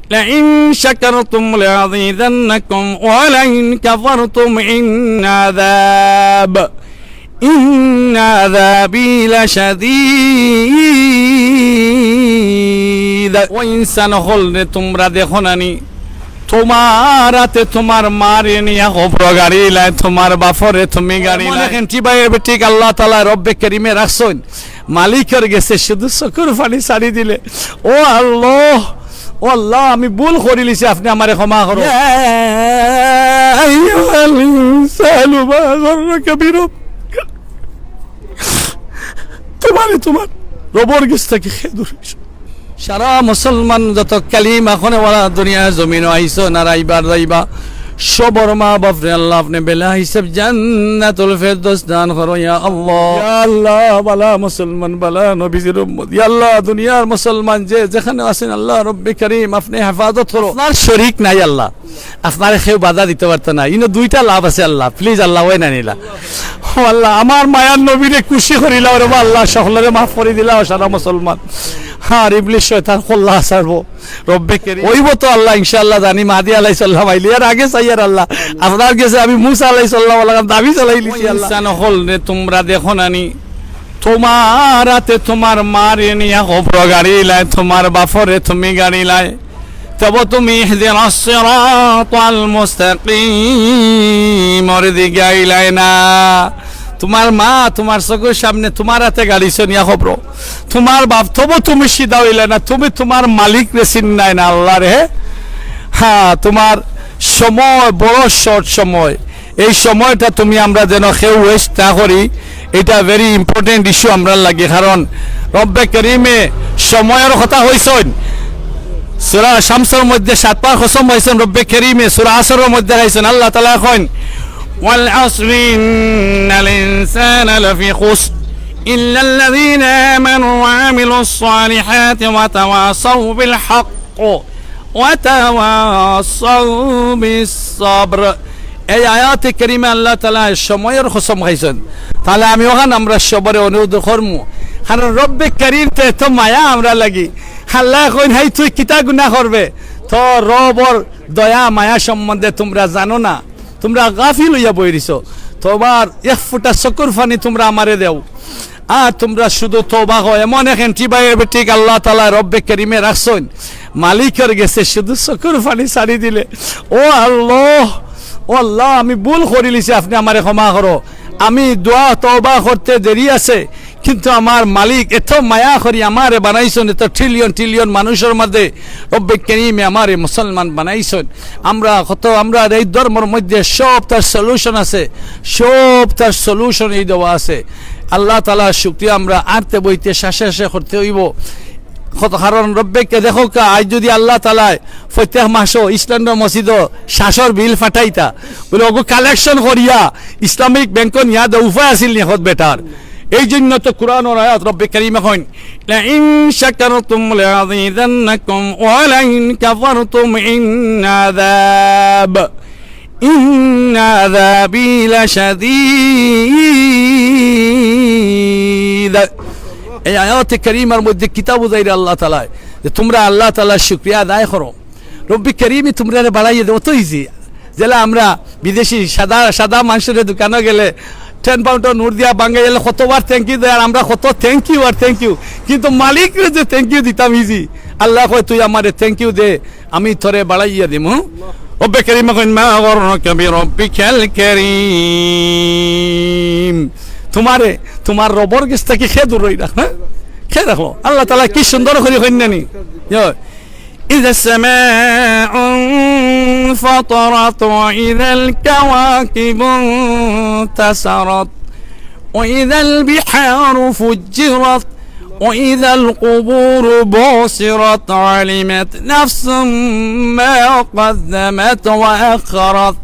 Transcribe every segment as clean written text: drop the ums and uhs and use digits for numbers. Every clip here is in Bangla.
لئن شكرتم لأزيدنكم ولئن كفرتم إن عذابي لشديد وإنسان خلد তোমরা দেখো নানি তোমার হাতে তোমার মারে নিয়া খবর গাড়ি লাই তোমার বাফরে তুমি গাড়ি লাই ঠিক ঠিক আল্লাহ তাআলা রব্বে কারীমে রাখছেন মালিকের গেছে শুধু চকুর পানি ছাড়ি দিলে ও আল্লাহ ও আল্লাহ আমি ভুল করে লিছি আপনি আমারে ক্ষমা করো আইয়ুহাল ইনসানু মা গররাকা বিরব্বিকা তোমার রবের কাছ থেকে খেদুর সারা মুসলমান যত কালিমা খনে ওরা দুনিয়া জমিন আইছো না রাইবার রাইবা সবর মা বাপরে আল্লাহ আপনি বেলা হিসাব জান্নাতুল ফেরদৌস দান করো ইয়া আল্লাহ বালা মুসলমান বালা নবীজির উম্মত ইয়া আল্লাহ দুনিয়ার মুসলমান যে যেখানে আছেন আল্লাহ রব্বে কারীম আপনি হেফাজত করো আপনার শরীক নাই আল্লাহ আপনারে কেউ বাধা দিতে পারতো না ইনো দুইটা লাভ আছে আল্লাহ প্লিজ আল্লাহ ওই না নিলা ও আল্লাহ আমার মায়ার নবীরে খুশি করিলা রে আল্লাহ সকলরে মাফ করে দিলা সারা মুসলমান আর ইবলিস শয়তান কল্লা ছাড়বো রব্বে কারীম ওইব তো আল্লাহ ইনশাআল্লাহ জানি মাহদি আলাইহিস সালাম আইলি আর আগে চাইয়ার আল্লাহ আপনার কাছে আমি মুসা আলাইহিস সালাম লাগাম দাবি চালাই লিছি আল্লাহ ইনসান হল নে তোমরা দেখো নানি তোমার হাতে তোমার মারে নিয়া খবর গাড়ি লাই তোমার বাফরে তুমি গাড়ি লাই তবে তুমি ইহদিনাস সিরাতাল মুস্তাকিম ওর দিকে আইলাই না তোমার মা তোমার চোখের সামনে তোমার হাতে গাড়ি নিয়া খবর তোমার বাপ তবু তুমি সিধা হইলে না তুমি তোমার মালিক রে চিন্নাই না আল্লাহ রে হ্যাঁ তোমার সময় বড় শর্ট সময় এই সময়টা তুমি আমরা যেন কেউ ওয়েস্ট না করি এটা ভেরি ইম্পর্টেন্ট ইস্যু আমরা লাগে কারণ রব্বে কারীমে সময়ের কথা হইছেন সূরা শামসের মধ্যে 7 বার কসম হইছেন রব্বে কারীমে সূরা আসরের মধ্যে হইছেন আল্লাহ তাআলা কইন ওয়াল আসরি ইন্নাল ইনসানা লাফি খুসর إلا الذين آمنوا وعملوا الصالحات وتواصوا بالحق وتواصوا بالصبر এই আয়াতে কারিমে আল্লাহ তাআলা সময়ের কসম খাইছেন তাহলে আমি ওখানে আমরা সবরে অনুরোধ করব কারণ রব্বে কারীম তে তো মায়া আমরা লাগি আল্লাহ কইন হাই তুই কিতা গুনাহ করবে তো রবর দয়া মায়া সম্বন্ধে তোমরা জানো না তোমরা গাফিল হইয়া বইরিছো তোমার এক ফুটা চকুর পানি তোমরা আমারে দেও আর তোমরা শুধু তওবা হয় এমন এখন ঠিক আল্লাহ তাআলা রব্বে কারীমে রাখছেন মালিকের গেছে শুধু চকুর পানি ছাড়ি দিলে ও আল্লাহ ও আল্লাহ আমি ভুল করে লিছি আপনি আমারে ক্ষমা করো আমি দোয়া তওবা করতে দেরি আছে কিন্তু আমার মালিক এত মায়া করি আমারে বানাইছেন এত ট্রিলিয়ন মানুষের মধ্যে রব্বে কারীমে আমারে মুসলমান বানাইছেন আমরা এই ধর্মের মধ্যে সব তার সলিউশন আছে সব তার সলিউশন এই দেওয়া আছে আল্লাহ তাআলা শুকরিয়া আমরা আরতে বইতে শেষে করতে হইব কারণ রব্বেকে দেখো আজ যদি আল্লাহ তাআলা প্রত্যেক মাসও ইসলামের মসজিদ শাসর বিল ফাটাইতা বলে ওগো কালেকশন করিয়া ইসলামিক ব্যাংক নিয়া দে উপায় আছিল নিহত বেটার এই জন্য তো কুরআনের আয়াত রব্বে কারীম কইন লা ইন শাকারতুম লাযীদান্নাকুম ওয়া লা ইন কাফারতুম ইন্নাযাবি লাশাদীদ এই আয়াতে কারীমার মধ্যে কিতাব উযাইর আল্লাহ তাআলা যে তোমরা আল্লাহ তাআলার শুকরিয়া আদায় করো রব্বে কারীম তোমরা বাড়াইয়ে দাও তো ইজি যেলা আমরা বিদেশি সাদা মানুষের দোকানে গেলে 10 পাউন্ড নোট দিয়া বাঙ্গা গেলে কতবার থ্যাংক ইউ দেয় আর আমরা কত থ্যাংক ইউ কিন্তু মালিকরে যে থ্যাংক ইউ দিতাম ইজি আল্লাহ কয় তুই আমারে থ্যাংক ইউ দে আমি তোরে বাড়াইয়া দিমু রব্বে কারীম কইন মা গররাকা বিরব্বিকাল কারীম তোমার রবর কাছ থেকে খেয়ে দূর রই রাখ হ্যাঁ খেয়ে রাখো আল্লাহ তাআলা কি সুন্দর করে কইনানি إذا السماء انفطرت وإذا الكواكب انتثرت وإذا البحار فجرت وإذا القبور بعثرت علمت نفس ما قدمت وأخرت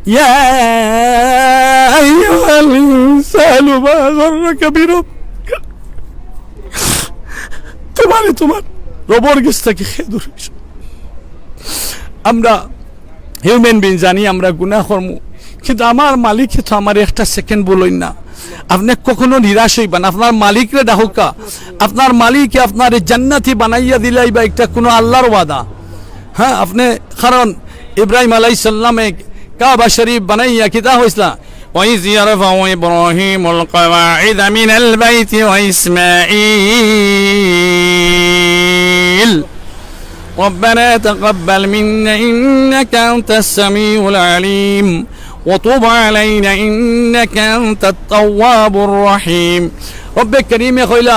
يا أيها الإنسان ما غرك بربك তোমার রবর কাছ থেকে খেদুর আমরা হিউম্যান বিং জানি আমরা গুনাহ করব কিন্তু আমার মালিক তো আমার একটা সেকেন্ড বলই না আপনি কখনো নিরাশ হইবেন আপনার মালিকরে ডাহুকা আপনার মালিক আপনার জান্নাতি বানাইয়া দিলাই বা একটা কোনো আল্লাহর ওয়াদা হ্যাঁ আপনি কারণ ইব্রাহিম আলাইহিস সালামে কাবা শরীফ বানাইয়া কিতা হইসলা وإذ يرفع إبراهيم القواعد من البيت وإسماعيل ربنا تقبل منا إنك أنت السميع العليم وتب علينا إنك أنت التواب الرحيم رب الكريم يقول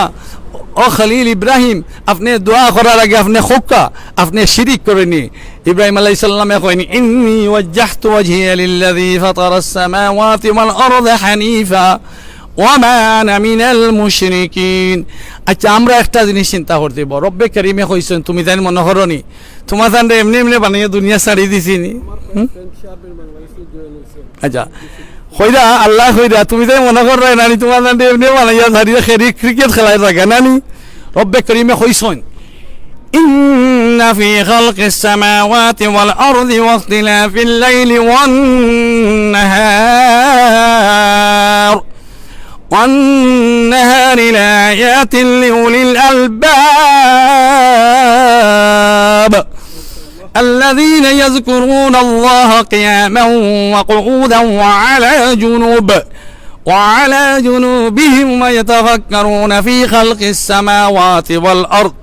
ও খলিল ইব্রাহিম আপনি দোয়া করার আগে আপনি খুবকা আপনি শিরিক করেনি ইব্রাহিম আলাইহিস সালাম কইনি ইন্নী ওয়াজ্জাহতু ওয়াজহিয়া লিল্লাযী ফাতারাস সামাওয়াতি ওয়াল আরদা হানিফা ওয়া মা আনা মিনাল মুশরিকিন। আচ্ছা আমরা একটা জিনিস চিন্তা করতে পারি রব্বে কারীমে কইছেন তুমি জানি মনে করনি তোমার জানরে এমনি এমনি বানিয়ে দুনিয়া ছাড়ি দিছিনি। আচ্ছা কইরা আল্লাহ কইরা তুমি তাই মনে কর নানি তোমার জানরে এমনি বানাইয়া ছাড়িয়ে খেরি ক্রিকেট খেলাই রাখা নানি রব্বে কারীমে কইছেন إن في خلق السماوات والأرض واختلاف الليل والنهار لآيات لأولي الألباب الذين يذكرون الله قياما وقعودا وعلى جنوبهم ويتفكرون في خلق السماوات والأرض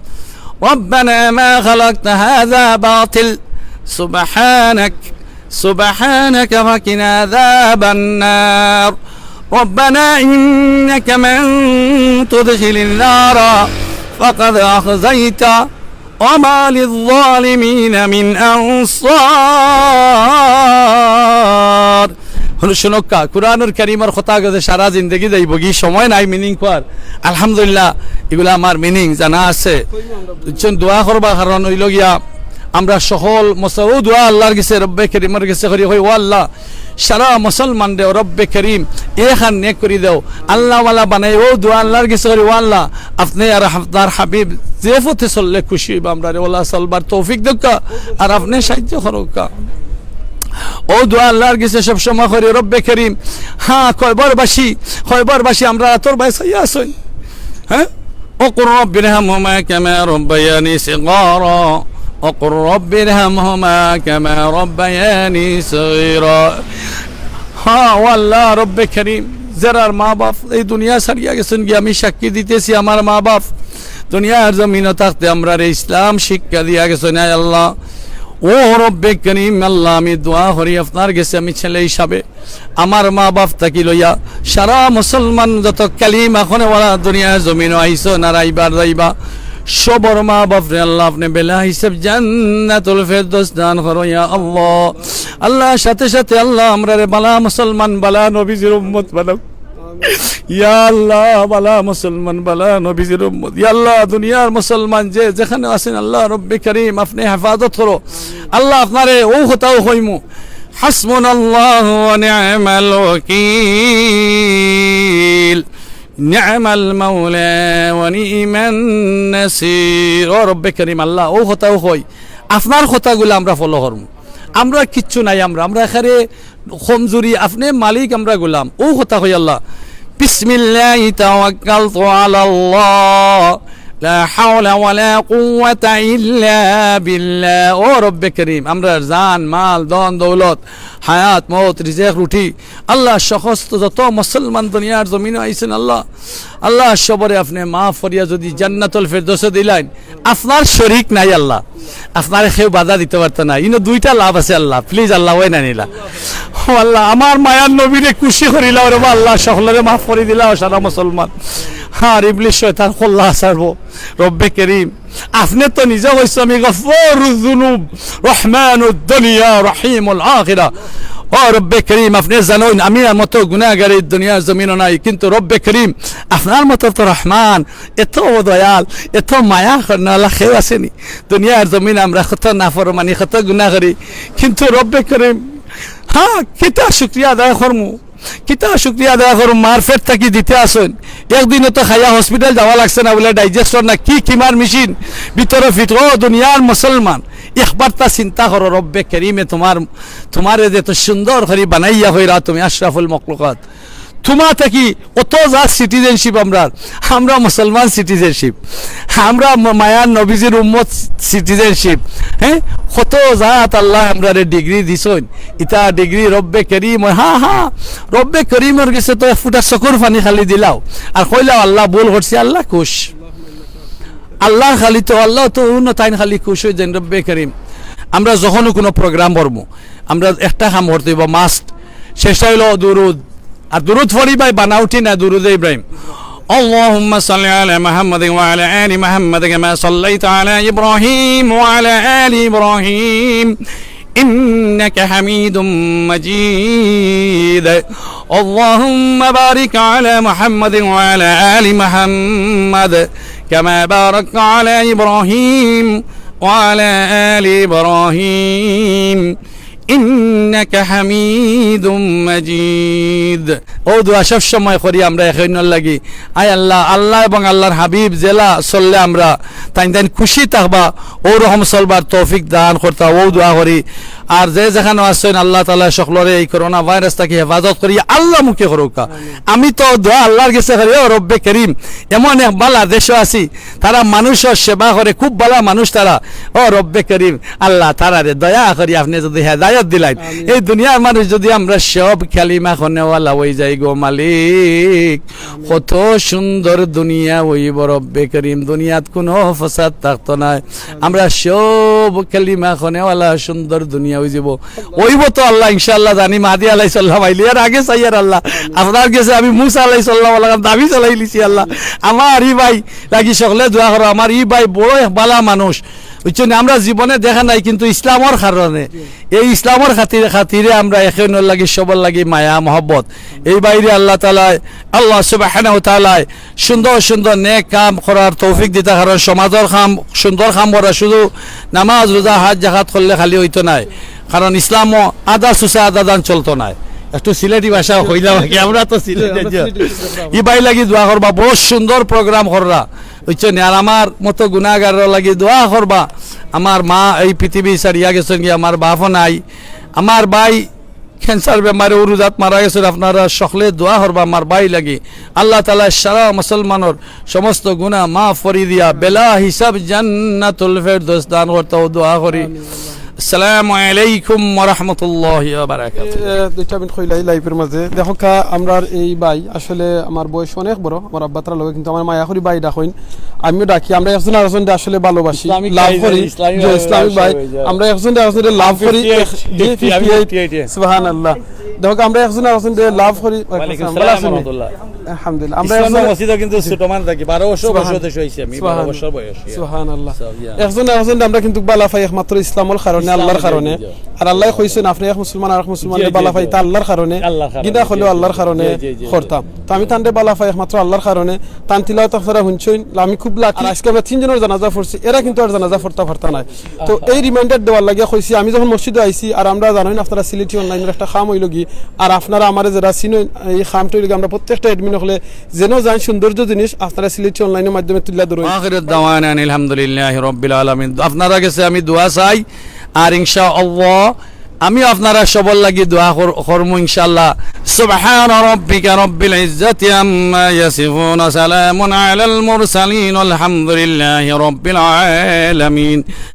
ربنا ما خلقت هذا باطل سبحانك فقنا عذاب النار ربنا إنك من تدخل النار فقد أخزيته وما للظالمين من أنصار হলো শুনকা কুরআনুল কারীমের কথা গদে সারা জিন্দেগি যাইব কি সময় নাই মিনিং কর আলহামদুলিল্লাহ এগুলা আমার মিনিং জানা আছে বুঝছেন দোয়া করবা কারণ হইল গিয়া আমরা সকল মসও দোয়া আল্লাহর কাছে রব্বে কারীমের কাছে করি হই ও আল্লাহ সারা মুসলমান দে রব্বে কারীম এখান নেক করে দাও আল্লাহ ওয়ালা বানাই ও দোয়া আল্লাহর কাছে করি ও আল্লাহ আপনি আর আপনার হাবিব যে পথে চললে খুশি হইবা আমরা রে ওয়ালা চলবার তৌফিক দাও আর আপনি সাহায্য করুকা ও দোয়া আল্লাহর কাছে সব সময় করি রব্বে কারীম হ্যাঁ কয়বারবাসী আমরা তোর ভাই সাইয়া আসই হ্যাঁ ও কুর রব্বিরহামহুমা কামা রব্বায়ানি সিগারা ও কুর রব্বিরহামহুমা কামা রব্বায়ানি সগীরা। হ্যাঁ ও আল্লাহ রব্বে কারীম যারা মা বাপ এই দুনিয়া ছাড়িয়া গেছেন কি আমি সাক্ষী দিতেছি আমার মা বাপ দুনিয়ার জমিনে থাকতে আমরা ইসলাম শিক্ষা দিয়া গেছেন আল্লাহ ও রব্বে কারীম আল্লাহ আমি দোয়া করি আপনার কাছে আমি ছেলে হিসাবে আমার মা বাপ থাকি লইয়া সারা মুসলমান যত কালিমা খনে ওরা দুনিয়ার জমিনে আইছো না রাইবার যাইবা সবর মা বাপ রে আল্লাহ আপনি বেলা হিসাব জান্নাতুল ফেরদৌস দান করো ইয়া আল্লাহ। আল্লাহ সাথে সাথে আল্লাহ আমরা রে বালা মুসলমান বালা নবীজির উম্মত বানাও ইয়া আল্লাহ বালা মুসলমান বালা নবীজির উম্মত ইয়া আল্লাহ দুনিয়ার মুসলমান যে যেখানে আছেন আল্লাহ রব্বে কারীম আপনি হেফাজত করো আল্লাহ আপনারে ও কথাও কইমু হাসবুনাল্লাহু ওয়া নি'মাল ওয়াকিল নি'মাল মাওলা ওয়া নি'মান নাসির ও রব্বে কারীম আল্লাহ ও কথাও কই আপনার কথাগুলো আমরা ফলো করব আমরা কিচ্ছু নাই আমরা এখানে কমজোরি আপনি মালিক আমরা গোলাম ও কথা কই আল্লাহ বিসমিল্লাহি তাওয়াক্কালতু আলাল্লাহ লা হাওলা ওয়ালা কুওয়াতা ইল্লা বিল্লাহ ও রব্বে কারীম আমরা জান মাল ধন দৌলত হায়াত মওত রিজিক রুটি আল্লাহ সমস্ত যত মুসলমান দুনিয়ার জমিনে আইছেন আল্লাহ সবরে আপনি মাফ করিয়া যদি জান্নাতুল ফেরদৌসে দিলেন আপনার শরীক নাই আল্লাহ আপনার কেউ বাধা দিতে পারতো না ইনো দুইটা লাভ আছে আল্লাহ প্লিজ আল্লাহ ওই না নিলা ও আল্লাহ আমার মায়ার নবীরে খুশি করিলা রে আল্লাহ সকলরে মাফ করে দিলা সারা মুসলমান আর ইবলিস শয়তান খোল্লা ছাড়বো রব্বে কারীম আপনি তো নিজে কইছো আমি গফুরুয যুনুব রহমানুদ দুনিয়া রহিমুল আখিরা ও রব্বে কারীম আপনি জানেন আমি মতো গুনাহগার এই দুনিয়ার জমিনে নাই কিন্তু রব্বে কারীম আপনার মতো তো রহমান এত দয়াল এত মায়া করনালা কেউ আসেনি দুনিয়ার জমিনে আমরা কত নাফরমানি কত গুনাহ করি কিন্তু রব্বে কারীম হ্যাঁ কিতা শুকরিয়া আদায় করমু কিতা শুকরিয়া আদায় করুম মার পেট থাকি দিতে আসেন একদিনও তো খাইয়া হসপিটাল যাওয়া লাগছে না বলে ডাইজেস্টর না কি কিমার মেশিন ভিতরে ফিট ও দুনিয়ার মুসলমান একবার তা চিন্তা করো রব্বে কারীমে তোমার যে তো সুন্দর করে বানাইয়া হইরা তুমি আশরাফুল মখলুকাত তোমা থাকি কত যা সিটিজেনশিপ আমরা মুসলমান সিটিজেনশিপ, আমরা মায়ার নবীজির উম্মত সিটিজেনশিপ, হ্যাঁ কত জাত আল্লাহ আমরা ডিগ্রি দিছন, ইটা ডিগ্রি রব্বে করিম, হ্যাঁ রব্বে করিমের কাছে তো ফুটা চকুর পানি খালি দিলাও আর কইলাও আল্লাহ ভুল করছি, আল্লাহ খুশ, আল্লাহ খালি তো আল্লাহ তো তাইন খালি খুশ হয়ে যান রব্বে করিম। আমরা যখনও কোনো প্রোগ্রাম করবো আমরা একটা কাম করতে হইব মাস্ট, শেষটা হইল দুরুদ, আর দুরুদ ফরি ভাই বানাউটি না দুরুদ ইব্রাহিম। اللهم صل على محمد وعلى آل محمد كما صليت على إبراهيم وعلى آل إبراهيم إنك حميد مجيد اللهم بارك على محمد وعلى آل محمد كما باركت على إبراهيم وعلى آل إبراهيم إنك حميد مجيد ও দোয়া সব সময় করি আমরা এখন লাগি, আয় আল্লাহ আল্লাহ এবং আল্লাহর হাবিব জেলা চললে আমরা তাই খুশি থাকবা, ও রকম চলবার তৌফিক দান করতা, ও দোয়া করি। আর যে যেখানে আসছেন আল্লাহ তাআলা সকলরে এই করোনা ভাইরাস থেকে হেফাজত করি আল্লাহ মুখে করুকা। আমি তো দোয়া আল্লাহর কাছে করি, ও রব্বে করিম এমন এক বালা দেশে আছি তারা মানুষের সেবা করে, খুব ভালো মানুষ তারা, ও রব্বে করিম আল্লাহ তারা রে দয়া করি আপনি যদি হেদায়ত দিলেন, এই দুনিয়ার মানুষ যদি আমরা সব কালিমা খনেওয়ালা হয়ে যাই গো মালিক, কত সুন্দর দুনিয়া হইব রব্বে করিম, দুনিয়াত কোনো ফসাদ থাকতো না, আমরা সব কালিমা খনেওয়ালা সুন্দর দুনিয়া হয়ে যাব, ওইব তো আল্লাহ ইনশাআল্লাহ জানি। মাহাদি আলাইহিস সালাম আইলি আর আগে চাইয়ার আল্লাহ আপনার কাছে আমি মুসা আলাইহিস সালাম দাবি চালাই লিছি আল্লাহ, আমার ই ভাই লাগি সকলে দোয়া করো, আমার ই ভাই বড় বালা মানুষ বুঝছেন, আমরা জীবনে দেখা নাই কিন্তু ইসলামর কারণে এই ইসলামর খাতিরে আমরা এখন লাগি সবর লাগি মায়া মহব্বত, এই বাইরে আল্লাহ তাআলা আল্লাহ সুবহানাহু ওয়া তাআলা সুন্দর সুন্দর নেক কাম করার তৌফিক দিতে, কারণ সমাজের কাম সুন্দর কাম করা শুধু নামাজ রোজা হাজ জাকাত করলে খালি হইতো নাই, কারণ ইসলামও আদা সুসা আদা দান চলতো নাই। একটু সিলেটি ভাষা হইলাম আমরা তো সিলেটি ই বাই লাগি দোয়া করবা, বহুত সুন্দর প্রোগ্রাম কররা বুঝছেন, আর আমার মতো গুনাহগার লাগি দোয়া করবা। আমার মা এই পৃথিবী ছাড়িয়া গেছেন কি, আমার বাপও নাই, আমার ভাই ক্যান্সার বেমারে উরুজাত মারা গেছেন, আপনারা সকলে দোয়া করবা আমার ভাই লাগি, আল্লাহ তাআলা সারা মুসলমানের সমস্ত গুনাহ মাফ করে দিয়া বেলা হিসাব জান্নাতুল ফেরদৌস দান করতে দোয়া করি। আসসালামু আলাইকুম ওয়া রাহমাতুল্লাহি ওয়া বারাকাতুহু। দুইটা মিনিট কইলাই লাইভের মাঝে দেখো কা আমরা এই ভাই আসলে আমার বয়স অনেক বড়, আমার আব্বা তার লগে কিন্তু আমার মায়া করি ভাই ডাকইন, আমিও ডাকি, আমরা একজন আরেকজন আসলে ভালোবাসি লাভ করি, যে ইসলামিক ভাই আমরা একজন আরেকজন লাভ করি, সুবহানাল্লাহ। দেখো আমরা একজন আরেকজন লাভ করি, আলহামদুলিল্লাহ আমরা একজন মসজিদে কিন্তু ছোট মান থাকি 12 বছর বয়স হইছে, আমি 12 বছর বয়স, সুবহানাল্লাহ। একজন আরেকজন আমরা কিন্তু বালা পাই একমাত্র ইসলামের কারণে, আল্লাহর কারণে, আর আল্লাহ কইছেন আপনি এক মুসলমান আর এক মুসলমানের বালা পাই তা আল্লাহর কারণে, গিনা হলেও আল্লাহর কারণে করতাম, তো আমি তান্ডে বালা পাই একমাত্র আল্লাহর কারণে। তান তিলাওয়াত আপনারা শুনছেন, আমি খুব লাকি, আজকে আমরা তিনজনের জানাজা পড়ছি, এরা কিন্তু আর জানাজা পড়তে পারতা না, তো এই রিমাইন্ডার দেওয়ার লাগিয়া কইছি আমি যখন মসজিদে আইছি, আর আমরা জানেন আপনারা সিলেটি অনলাইনের একটা খাম হইল গি, আর আপনারা আমার যারা চিনেন এই খামটা হইল আমরা প্রত্যেকটা এডমিন হলে যেন জান সৌন্দর্য জিনিস আপনারা সিলেটি অনলাইনের মাধ্যমে তুলে ধরুন। আখিরাত দাওয়ানা আলহামদুলিল্লাহি রাব্বিল আলামিন। আপনারা কাছে আমি দোয়া চাই, আর ইনশাআল্লাহ আমি আপনারা সবার লাগি দোয়া করমু ইনশাআল্লাহ। সুবহানা রাব্বিকা রাব্বিল ইজ্জাতি আম্মা ইয়াসিফুন, সালামুন আলাল মুরসালিন, আলহামদুলিল্লাহি রাব্বিল আলামিন।